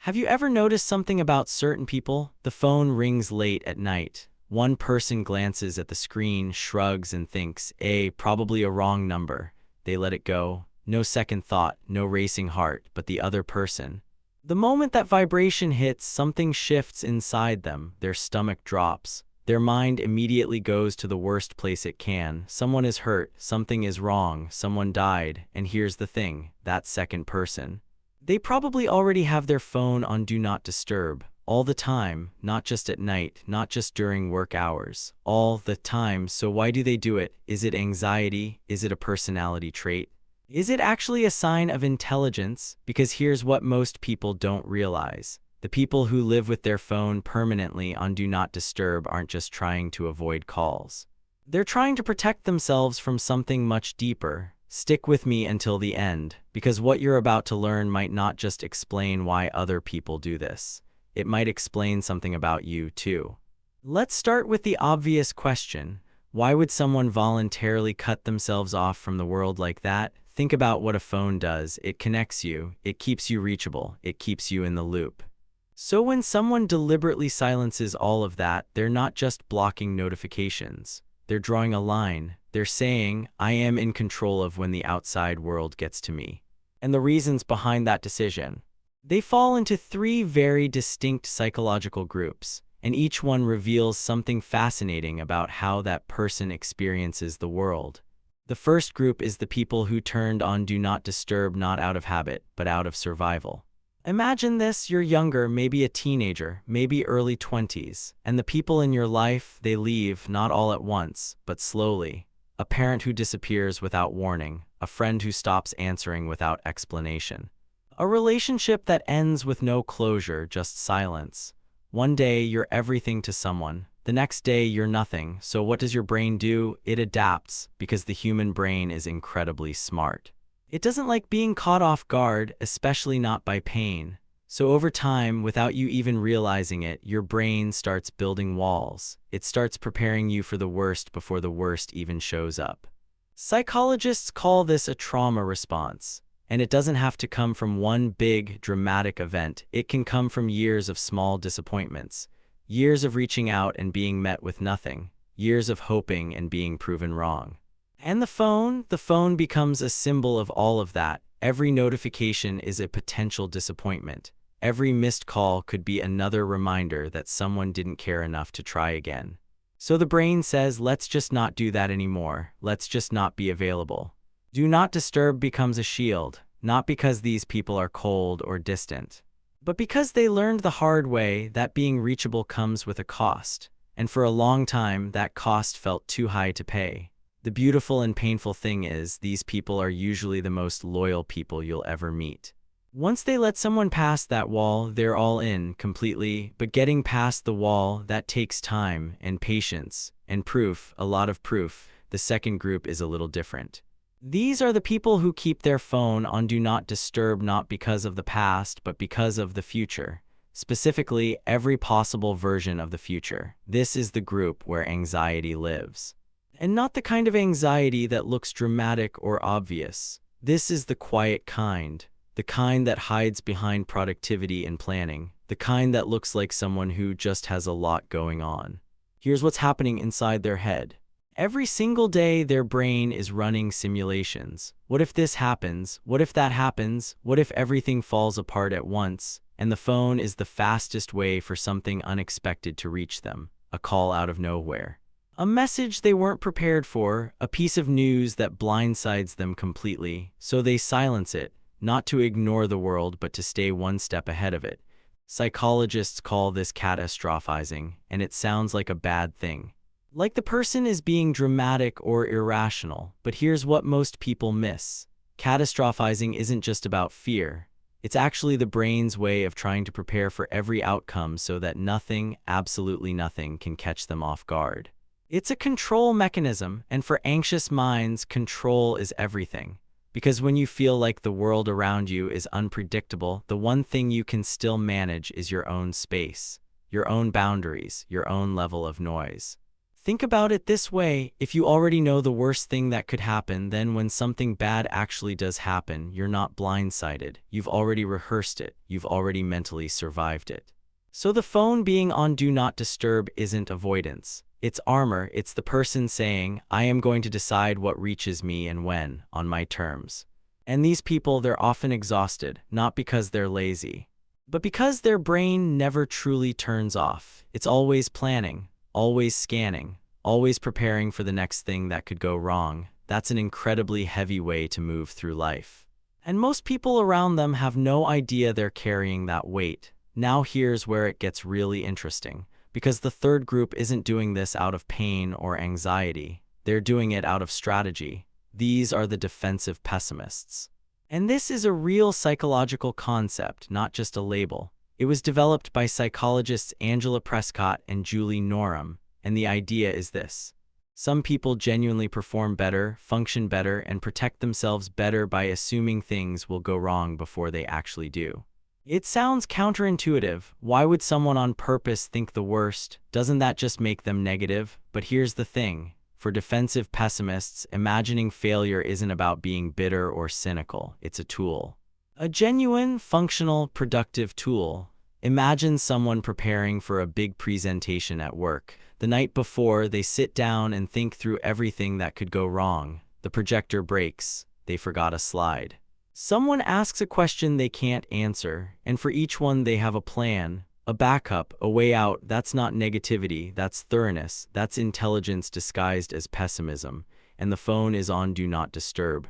Have you ever noticed something about certain people? The phone rings late at night. One person glances at the screen, shrugs, and thinks, probably a wrong number. They let it go. No second thought, no racing heart, but the other person. The moment that vibration hits, something shifts inside them. Their stomach drops. Their mind immediately goes to the worst place it can. Someone is hurt, something is wrong, someone died, and here's the thing, that second person. They probably already have their phone on Do Not Disturb, all the time, not just at night, not just during work hours, all the time. So why do they do it? Is it anxiety? Is it a personality trait? Is it actually a sign of intelligence? Because here's what most people don't realize. The people who live with their phone permanently on Do Not Disturb aren't just trying to avoid calls. They're trying to protect themselves from something much deeper. Stick with me until the end, because what you're about to learn might not just explain why other people do this. It might explain something about you, too. Let's start with the obvious question. Why would someone voluntarily cut themselves off from the world like that? Think about what a phone does. It connects you, it keeps you reachable, it keeps you in the loop. So when someone deliberately silences all of that, they're not just blocking notifications. They're drawing a line. They're saying, I am in control of when the outside world gets to me. And the reasons behind that decision. They fall into three very distinct psychological groups, and each one reveals something fascinating about how that person experiences the world. The first group is the people who turned on Do Not Disturb not out of habit, but out of survival. Imagine this, you're younger, maybe a teenager, maybe early 20s, and the people in your life, they leave not all at once, but slowly. A parent who disappears without warning, a friend who stops answering without explanation. A relationship that ends with no closure, just silence. One day you're everything to someone, the next day you're nothing, so what does your brain do? It adapts, because the human brain is incredibly smart. It doesn't like being caught off guard, especially not by pain. So over time, without you even realizing it, your brain starts building walls. It starts preparing you for the worst before the worst even shows up. Psychologists call this a trauma response. And it doesn't have to come from one big, dramatic event. It can come from years of small disappointments, years of reaching out and being met with nothing, years of hoping and being proven wrong. And the phone becomes a symbol of all of that. Every notification is a potential disappointment. Every missed call could be another reminder that someone didn't care enough to try again. So the brain says, let's just not do that anymore. Let's just not be available. Do Not Disturb becomes a shield, not because these people are cold or distant, but because they learned the hard way that being reachable comes with a cost. And for a long time, that cost felt too high to pay. The beautiful and painful thing is, these people are usually the most loyal people you'll ever meet. Once they let someone pass that wall, they're all in, completely. But getting past the wall, that takes time and patience and proof, a lot of proof. The second group is a little different. These are the people who keep their phone on Do Not Disturb not because of the past, but because of the future. Specifically, every possible version of the future. This is the group where anxiety lives. And not the kind of anxiety that looks dramatic or obvious. This is the quiet kind. The kind that hides behind productivity and planning. The kind that looks like someone who just has a lot going on. Here's what's happening inside their head. Every single day, their brain is running simulations. What if this happens? What if that happens? What if everything falls apart at once? And the phone is the fastest way for something unexpected to reach them. A call out of nowhere. A message they weren't prepared for. A piece of news that blindsides them completely. So they silence it, not to ignore the world, but to stay one step ahead of it. Psychologists call this catastrophizing, and it sounds like a bad thing. Like the person is being dramatic or irrational, but here's what most people miss. Catastrophizing isn't just about fear. It's actually the brain's way of trying to prepare for every outcome so that nothing, absolutely nothing, can catch them off guard. It's a control mechanism, and for anxious minds, control is everything. Because when you feel like the world around you is unpredictable, the one thing you can still manage is your own space, your own boundaries, your own level of noise. Think about it this way: if you already know the worst thing that could happen, then when something bad actually does happen, you're not blindsided. You've already rehearsed it. You've already mentally survived it. So the phone being on Do Not Disturb isn't avoidance. It's armor. It's the person saying, I am going to decide what reaches me and when, on my terms. And these people, they're often exhausted, not because they're lazy, but because their brain never truly turns off. It's always planning, always scanning, always preparing for the next thing that could go wrong. That's an incredibly heavy way to move through life. And most people around them have no idea they're carrying that weight. Now here's where it gets really interesting, because the third group isn't doing this out of pain or anxiety. They're doing it out of strategy. These are the defensive pessimists. And this is a real psychological concept, not just a label. It was developed by psychologists Angela Prescott and Julie Norum, and the idea is this: some people genuinely perform better, function better, and protect themselves better by assuming things will go wrong before they actually do. It sounds counterintuitive. Why would someone on purpose think the worst? Doesn't that just make them negative? But here's the thing. For defensive pessimists, imagining failure isn't about being bitter or cynical. It's a tool. A genuine, functional, productive tool. Imagine someone preparing for a big presentation at work. The night before, they sit down and think through everything that could go wrong. The projector breaks. They forgot a slide. Someone asks a question they can't answer, and for each one they have a plan, a backup, a way out. That's not negativity, that's thoroughness, that's intelligence disguised as pessimism, and the phone is on Do Not Disturb.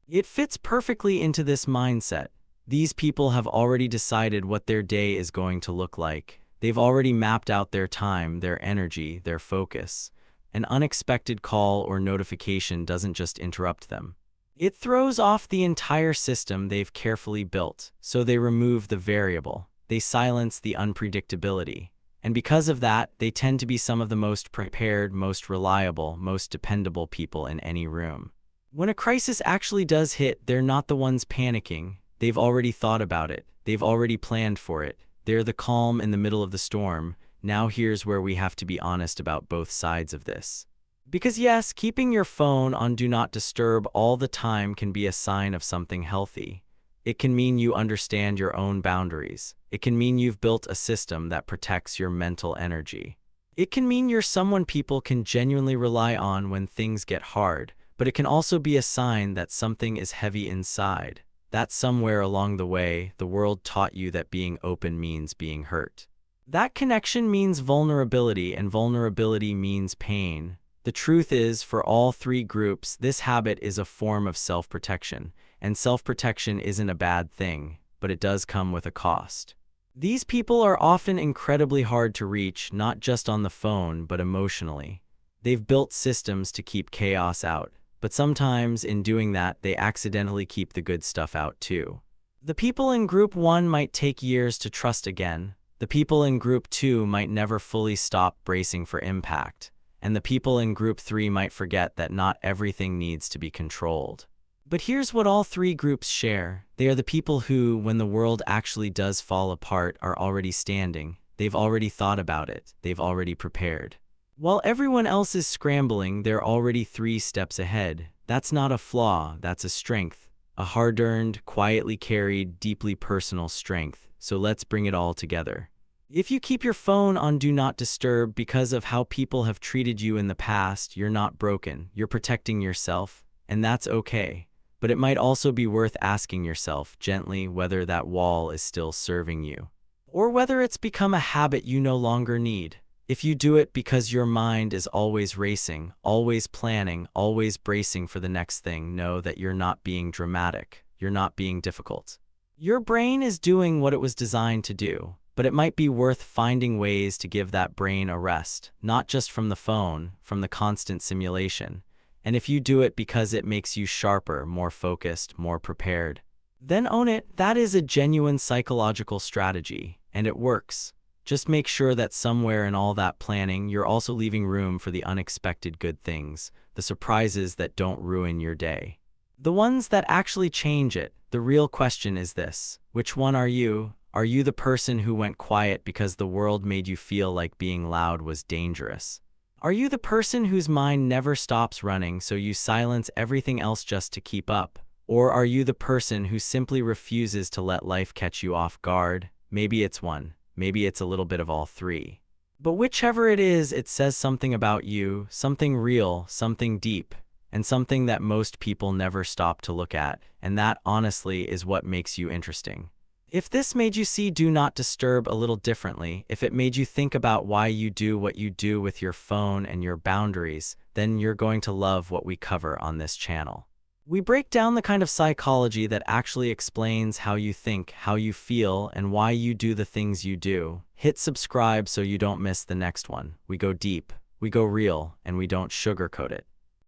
It fits perfectly into this mindset. These people have already decided what their day is going to look like. They've already mapped out their time, their energy, their focus. An unexpected call or notification doesn't just interrupt them. It throws off the entire system they've carefully built, so they remove the variable. They silence the unpredictability. And because of that, they tend to be some of the most prepared, most reliable, most dependable people in any room. When a crisis actually does hit, they're not the ones panicking. They've already thought about it. They've already planned for it. They're the calm in the middle of the storm. Now here's where we have to be honest about both sides of this. Because yes, keeping your phone on Do Not Disturb all the time can be a sign of something healthy. It can mean you understand your own boundaries. It can mean you've built a system that protects your mental energy. It can mean you're someone people can genuinely rely on when things get hard, but it can also be a sign that something is heavy inside. That somewhere along the way, the world taught you that being open means being hurt. That connection means vulnerability, and vulnerability means pain. The truth is, for all three groups, this habit is a form of self-protection, and self-protection isn't a bad thing, but it does come with a cost. These people are often incredibly hard to reach, not just on the phone, but emotionally. They've built systems to keep chaos out, but sometimes in doing that, they accidentally keep the good stuff out too. The people in Group 1 might take years to trust again. The people in Group 2 might never fully stop bracing for impact. And the people in Group 3 might forget that not everything needs to be controlled. But here's what all three groups share. They are the people who, when the world actually does fall apart, are already standing. They've already thought about it. They've already prepared. While everyone else is scrambling, they're already 3 steps ahead. That's not a flaw, that's a strength. A hard-earned, quietly carried, deeply personal strength. So let's bring it all together. If you keep your phone on Do Not Disturb because of how people have treated you in the past, you're not broken. You're protecting yourself, and that's okay. But it might also be worth asking yourself gently whether that wall is still serving you, or whether it's become a habit you no longer need. If you do it because your mind is always racing, always planning, always bracing for the next thing, know that you're not being dramatic. You're not being difficult. Your brain is doing what it was designed to do. But it might be worth finding ways to give that brain a rest, not just from the phone, from the constant simulation. And if you do it because it makes you sharper, more focused, more prepared, then own it. That is a genuine psychological strategy, and it works. Just make sure that somewhere in all that planning, you're also leaving room for the unexpected good things, the surprises that don't ruin your day. The ones that actually change it. The real question is this: which one are you? Are you the person who went quiet because the world made you feel like being loud was dangerous? Are you the person whose mind never stops running, so you silence everything else just to keep up? Or are you the person who simply refuses to let life catch you off guard? Maybe it's one, maybe it's a little bit of all three. But whichever it is, it says something about you, something real, something deep, and something that most people never stop to look at, and that, honestly, is what makes you interesting. If this made you see Do Not Disturb a little differently, if it made you think about why you do what you do with your phone and your boundaries, then you're going to love what we cover on this channel. We break down the kind of psychology that actually explains how you think, how you feel, and why you do the things you do. Hit subscribe so you don't miss the next one. We go deep, we go real, and we don't sugarcoat it.